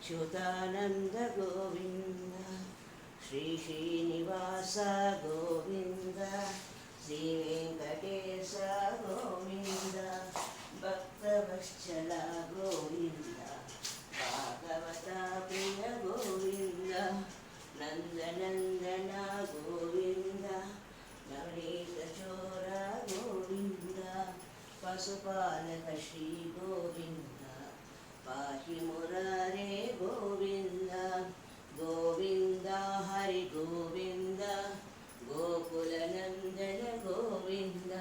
अच्युतानन्द गोविन्द श्री श्रीनिवास गोविन्द श्रीवेङ्कटेश गोविन्द भक्तवत्सल गोविन्द भागवता प्रिय गोविन्द नन्दनन्दन गोविन्द नवनीतचोर गोविन्द पशुपालक श्री गोविन्द पाहि मुरारे गोविन्द गोविन्द हरि गोविन्द गोकुलनन्दन गोविन्द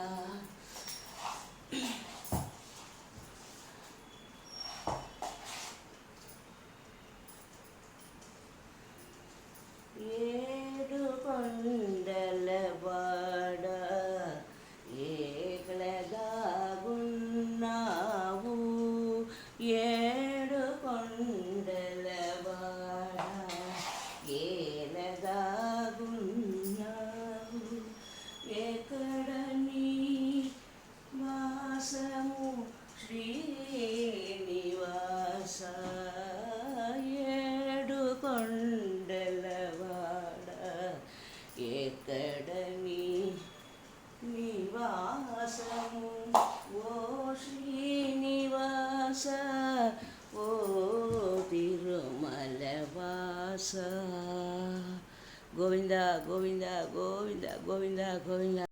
ఏడు కొండలవాడ ఏకలదాగున్నావు ఏడు కొండలవాడ ఏలదాగున్నావు ఎక్కడ నీ వాసము శ్రీనివాస ఏడు కొండలవాడ ఎక్కడ నీ నివాసము ఓ శ్రీనివాస ఓ తిరుమలవాస గోవింద గోవింద గోవింద గోవింద గోవింద